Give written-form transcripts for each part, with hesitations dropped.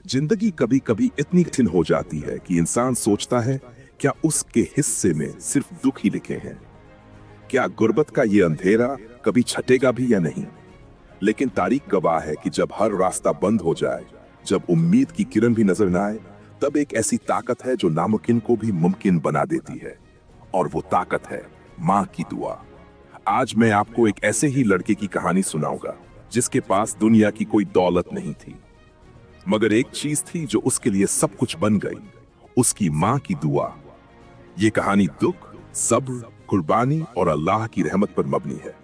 जिंदगी कभी कभी इतनी कठिन हो जाती है कि इंसान सोचता है, क्या उसके हिस्से में सिर्फ दुख ही लिखे हैं? क्या गुर्बत का ये अंधेरा कभी छटेगा भी या नहीं? लेकिन तारीख गवाह है कि जब हर रास्ता बंद हो जाए, जब उम्मीद की किरण भी नजर न आए, तब एक ऐसी ताकत है जो नामुमकिन को भी मुमकिन बना देती है। और वो ताकत है माँ की दुआ। आज मैं आपको एक ऐसे ही लड़के की कहानी सुनाऊंगा जिसके पास दुनिया की कोई दौलत नहीं थी, मगर एक चीज थी जो उसके लिए सब कुछ बन गई, उसकी माँ की दुआ। ये कहानी दुख, सब्र, कुर्बानी और अल्लाह की रहमत पर मबनी है।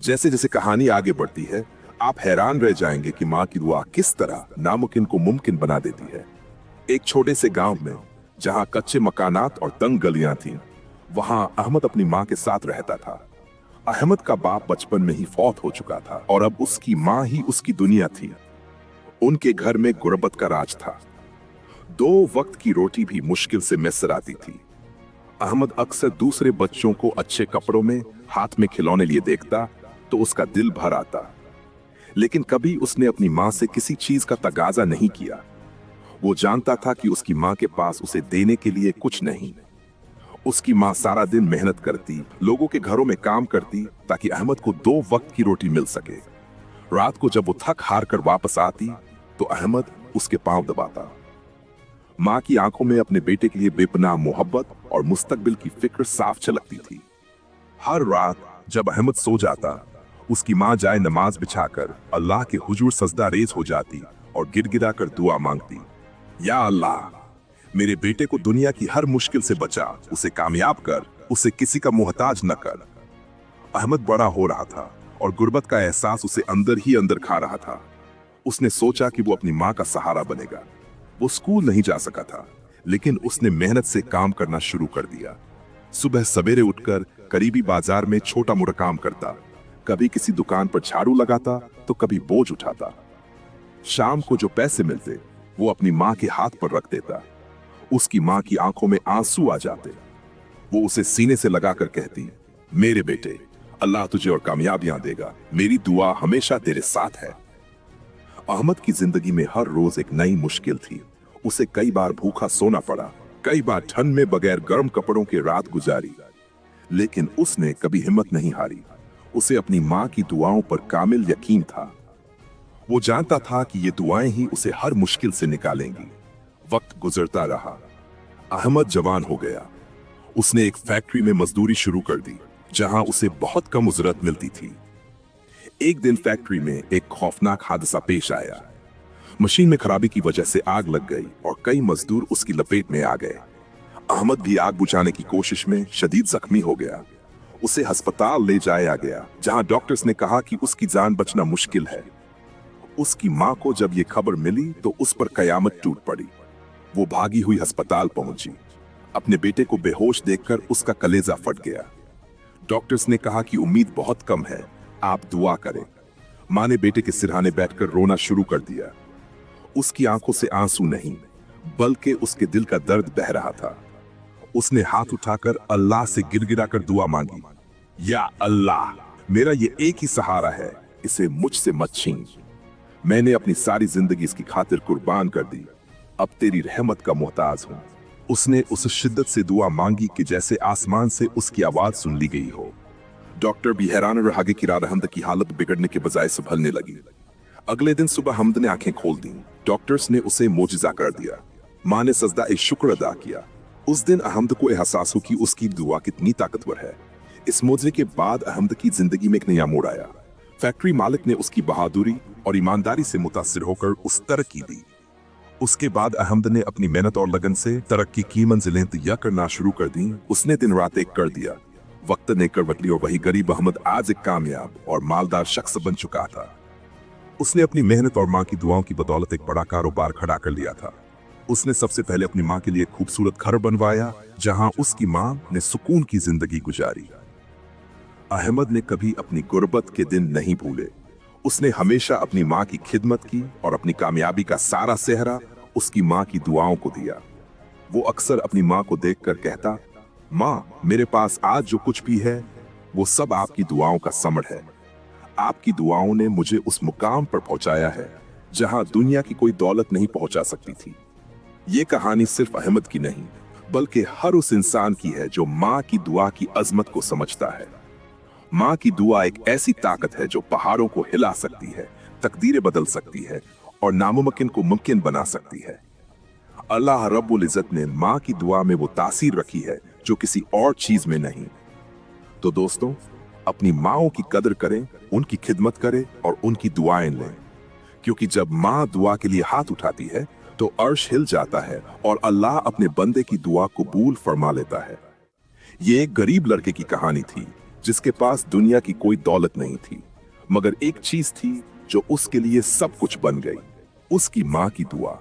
जैसे जैसे कहानी आगे बढ़ती है, आप हैरान रह जाएंगे कि माँ की दुआ किस तरह नामुमकिन को मुमकिन बना देती है। एक छोटे से गांव में, जहां कच्चे मकानात और तंग गलियां थीं, वहां अहमद अपनी माँ के साथ रहता था। अहमद का बाप बचपन में ही फौत हो चुका था और अब उसकी माँ ही उसकी दुनिया थी। उनके घर में गुर्बत का राज था। 2 वक्त की रोटी भी मुश्किल से मैसर आती थी। अहमद अक्सर दूसरे बच्चों को अच्छे कपड़ों में, हाथ में खिलौने लिए देखता तो उसका दिल भर आता, लेकिन कभी उसने अपनी माँ से किसी चीज का तगाजा नहीं किया। वो जानता था कि उसकी माँ के पास उसे देने के लिए कुछ नहीं। उसकी माँ सारा दिन मेहनत करती, लोगों के घरों में काम करती ताकि अहमद को 2 वक्त की रोटी मिल सके। रात को जब वो थक हार कर वापस आती तो अहमद उसके पांव दबाता। माँ की आंखों में अपने बेटे के लिए बेपनाह मोहब्बत और मुस्तकबिल की फिक्र साफ झलकती थी। हर रात जब अहमद सो जाता, उसकी माँ जाए नमाज बिछाकर अल्लाह के हुजूर सजदा रेज हो जाती और गिड़गिड़ा कर दुआ मांगती, या अल्लाह, मेरे बेटे को दुनिया की हर मुश्किल से बचा, उसे कामयाब कर, उसे किसी का मोहताज न कर। अहमद बड़ा हो रहा था और गुर्बत का एहसास उसे अंदर ही अंदर खा रहा था। उसने सोचा कि वो अपनी माँ का सहारा बनेगा। वो स्कूल नहीं जा सका था, लेकिन उसने मेहनत से काम करना शुरू कर दिया। सुबह सवेरे उठकर करीबी बाजार में छोटा मोटा काम करता, कभी किसी दुकान पर झाड़ू लगाता तो कभी बोझ उठाता। शाम को जो पैसे मिलते वो अपनी माँ के हाथ पर रख देता। उसकी माँ की आंखों में आंसू आ जाते। वो उसे सीने से लगाकर कहती, मेरे बेटे, अल्लाह तुझे और कामयाबियां देगा, मेरी दुआ हमेशा तेरे साथ है। अहमद की जिंदगी में हर रोज एक नई मुश्किल थी। उसे कई बार भूखा सोना पड़ा, कई बार ठंड में बगैर गर्म कपड़ों के रात गुजारी, लेकिन उसने कभी हिम्मत नहीं हारी। उसे अपनी माँ की दुआओं पर कामिल यकीन था। वो जानता था कि ये दुआएं ही उसे हर मुश्किल से निकालेंगी। वक्त गुजरता रहा। अहमद जवान हो गया। उसने एक फैक्ट्री में मजदूरी शुरू कर दी, जहां उसे बहुत कम उजरत मिलती थी। एक दिन फैक्ट्री में एक खौफनाक हादसा पेश आया। मशीन में खराबी की वजह से आग लग गई और कई मजदूर उसकी लपेट में आ गए। अहमद भी आग बुझाने की कोशिश में शदीद जख्मी हो गया। उसे अस्पताल ले जाया गया, जहां डॉक्टर्स ने कहा कि उसकी जान बचना मुश्किल है। उसकी माँ को जब ये खबर मिली तो उस पर कयामत टूट पड़ी। वो भागी हुई अस्पताल पहुंची। अपने बेटे को बेहोश देखकर उसका कलेजा फट गया। डॉक्टर्स ने कहा कि उम्मीद बहुत कम है, आप दुआ करें। माँ ने बेटे के सिरहाने बैठकर रोना शुरू कर दिया। उसकी आंखों से आंसू नहीं, बल्कि उसके दिल का दर्द बह रहा था। उसने हाथ उठाकर अल्लाह से गिड़गिड़ाकर दुआ मांगी, या अल्लाह, मेरा ये एक ही सहारा है, इसे मुझसे मत छीन। मैंने अपनी सारी जिंदगी इसकी खातिर कुर्बान कर दी, अब तेरी रहमत का मोहताज हूं। उसने उस शिद्दत से दुआ मांगी कि जैसे आसमान से उसकी आवाज सुन ली गई हो। डॉक्टर भी हैरान रह गए कि हमद की हालत बिगड़ने के बजाय संभलने लगी। अगले दिन सुबह हमद ने आंखें खोल दी। डॉक्टर्स ने उसे मोजिजा कर दिया। माँ ने सजदा ए शुक्र अदा किया। उस दिन अहमद को एहसास हो कि उसकी दुआ कितनी ताकतवर है। इस मोजे के बाद अहमद की जिंदगी में एक नया मोड़ आया। फैक्ट्री मालिक ने उसकी बहादुरी और ईमानदारी से मुतासिर होकर उस तरक्की दी। उसके बाद अहमद ने अपनी मेहनत और लगन से तरक्की की मंजिलें तय करना शुरू कर दी। उसने दिन रात एक कर दिया। वक्त ने करवट ली और वही गरीब अहमद आज एक कामयाब और मालदार शख्स बन चुका था। उसने अपनी मेहनत और माँ की दुआओं की बदौलत एक बड़ा कारोबार खड़ा कर लिया था। उसने सबसे पहले अपनी माँ के लिए खूबसूरत घर बनवाया, जहां उसकी माँ ने सुकून की जिंदगी गुजारी। अहमद ने कभी अपनी गुर्बत के दिन नहीं भूले। उसने हमेशा अपनी माँ की खिदमत की और अपनी कामयाबी का सारा सेहरा उसकी माँ की दुआओं को दिया। वो अक्सर अपनी माँ को देखकर कहता, माँ, मेरे पास आज जो कुछ भी है वो सब आपकी दुआओं का समड़ है। आपकी दुआओं ने मुझे उस मुकाम पर पहुंचाया है जहां दुनिया की कोई दौलत नहीं पहुंचा सकती थी। ये कहानी सिर्फ अहमद की नहीं, बल्कि हर उस इंसान की है जो माँ की दुआ की अजमत को समझता है। माँ की दुआ एक ऐसी ताकत है जो पहाड़ों को हिला सकती है, तकदीरें बदल सकती है और नामुमकिन को मुमकिन बना सकती है। अल्लाह रब्बुल इज्जत ने माँ की दुआ में वो तासीर रखी है जो किसी और चीज में नहीं। तो दोस्तों, अपनी माँओं की कदर करें, उनकी खिदमत करें और उनकी दुआएं लें, क्योंकि जब माँ दुआ के लिए हाथ उठाती है तो अर्श हिल जाता है और अल्लाह अपने बंदे की दुआ कबूल फरमा लेता है। ये एक गरीब लड़के की कहानी थी जिसके पास दुनिया की कोई दौलत नहीं थी, मगर एक चीज थी जो उसके लिए सब कुछ बन गई, उसकी माँ की दुआ।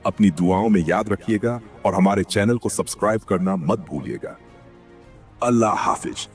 अपनी दुआओं में याद रखिएगा और हमारे चैनल को सब्सक्राइब करना मत भूलिएगा। अल्लाह हाफिज।